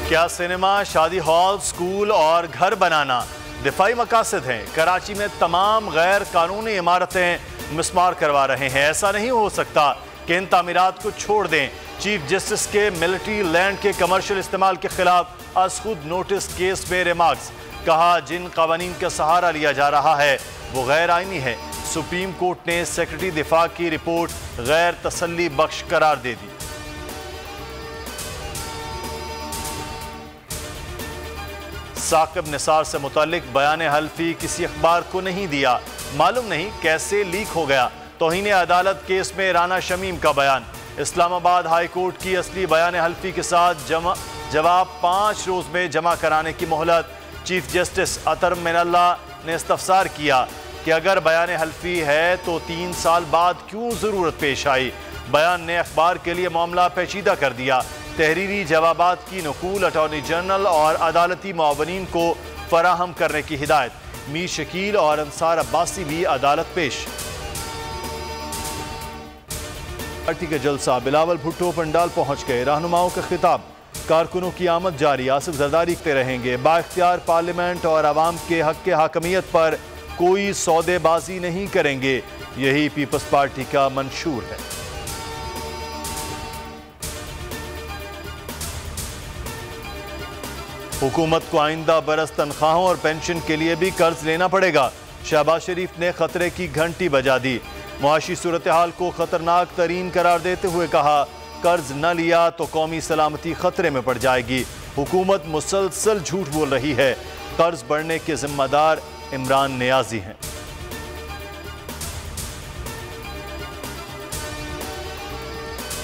क्या सिनेमा, शादी hall, school और घर बनाना दिफाई मकासद हैं? कराची में तमाम गैर कानूनी इमारतें मिसमार करवा रहे हैं। ऐसा नहीं हो सकता कि इन तामीरात को छोड़ दें। चीफ जस्टिस के मिलिट्री लैंड के कमर्शियल इस्तेमाल के खिलाफ आज खुद नोटिस केस में रिमार्क्स। कहा, जिन कवानीन का सहारा लिया जा रहा है वो गैर आईनी है। सुप्रीम कोर्ट ने सेक्रेटरी दिफा की रिपोर्ट गैर तसल्ली बख्श करार दे दी। साकिब निसार से मुतालिक बयान हल्फी किसी अखबार को नहीं दिया। मालूम नहीं कैसे लीक हो गया। तौहीन अदालत केस में राना शमीम का बयान। इस्लामाबाद हाई कोर्ट की असली बयान हल्फी के साथ जवाब 5 रोज में जमा कराने की मोहलत। चीफ जस्टिस अतर मिनल्लाह ने इस्तफसार किया कि अगर बयान हल्फी है तो 3 साल बाद क्यों ज़रूरत पेश आई। बयान ने अखबार के लिए मामला पेचीदा कर दिया। तहरीरी जवाबात की नकूल अटॉर्नी जनरल और अदालती मुआवनीन को फराहम करने की हिदायत। मीर शकील और अंसार अब्बासी भी अदालत पेश। पार्टी का जलसा, बिलावल भुट्टो पंडाल पहुंच गए। रहनुमाओं का खिताब, कारकुनों की आमद जारी। आसिफ जरदारी लिखते रहेंगे, बाइख्तियार पार्लियामेंट और आवाम के हक के हाकमियत पर कोई सौदेबाजी नहीं करेंगे। यही पीपल्स पार्टी का मंशूर है। हुकूमत को आइंदा बरस तनख्वाहों और पेंशन के लिए भी कर्ज लेना पड़ेगा। शहबाज शरीफ ने खतरे की घंटी बजा दी। मुआशी सूरत हाल को खतरनाक तरीन करार देते हुए कहा, कर्ज न लिया तो कौमी सलामती खतरे में पड़ जाएगी। हुकूमत मुसलसल झूठ बोल रही है। कर्ज बढ़ने के जिम्मेदार इमरान नियाजी हैं।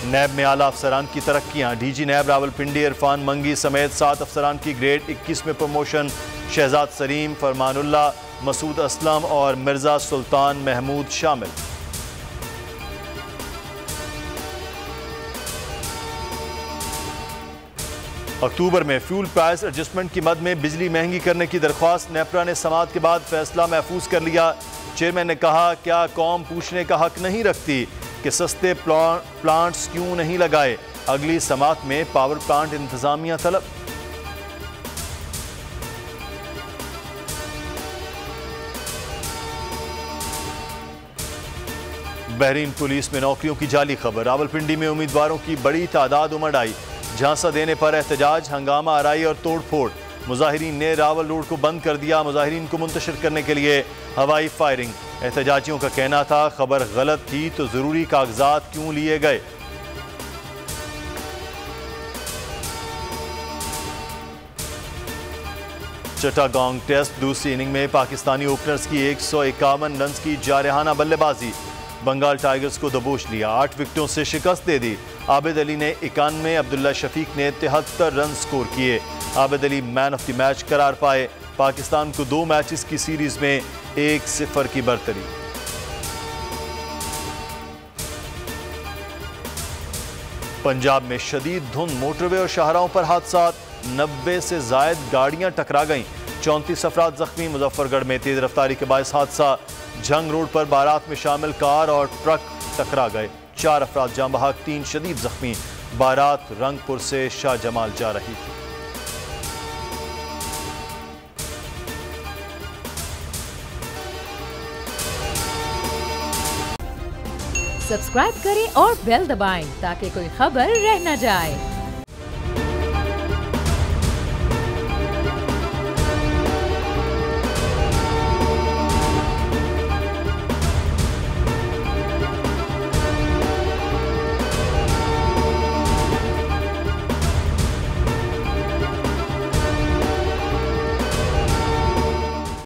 नैब में आला अफसरान की तरक्कियां। डीजी नैब रावलपिंडी इरफान मंगी समेत 7 अफसरान की ग्रेड 21 में प्रमोशन। शहजाद सलीम, फरमानुल्लाह, मसूद असलम और मिर्जा सुल्तान महमूद शामिल। अक्टूबर में फ्यूल प्राइस एडजस्टमेंट की मद में बिजली महंगी करने की दरख्वास्त। नेपरा ने समाअत के बाद फैसला महफूज कर लिया। चेयरमैन ने कहा, क्या कौम पूछने का हक नहीं रखती कि सस्ते प्लांट्स क्यों नहीं लगाए। अगली समाअत में पावर प्लांट इंतजामिया तलब। बहरीन पुलिस में नौकरियों की जाली खबर। रावलपिंडी में उम्मीदवारों की बड़ी तादाद उमड़ आई। झांसा देने पर एहतजाज, हंगामा आराई और तोड़ फोड़। मुजाहिरीन ने रावल रोड को बंद कर दिया। मुजाहिरीन को मुंतशिर करने के लिए हवाई फायरिंग। एहतजाजियों का कहना था, खबर गलत थी तो जरूरी कागजात क्यों लिए गए। चट्टागोंग टेस्ट दूसरी इनिंग में पाकिस्तानी ओपनर्स की 151 रन की जारहाना बल्लेबाजी। बंगाल टाइगर्स को दबोच लिया। 8 विकेटों से शिकस्त दे दी। आबिद अली ने 91, अब्दुल्ला शफीक ने 73 रन स्कोर किए। Abid Ali man of the match करार पाए। पाकिस्तान को 2 मैचेस की सीरीज में 1-0 की बरतरी। पंजाब में शदीद धुंध, मोटरवे और शाहराहों पर हादसात। 90 से जायद गाड़ियां टकरा गईं। 34 अफराद जख्मी। मुजफ्फरगढ़ में तेज रफ्तारी के बायस हादसा। झंग रोड पर बारात में शामिल कार और ट्रक टकरा गए। 4 अफराद जाँ बहक, 3 शदीद जख्मी। बारात रंगपुर से शाह जमाल जा रही थी। सब्सक्राइब करें और बेल दबाएं ताकि कोई खबर रह न जाए।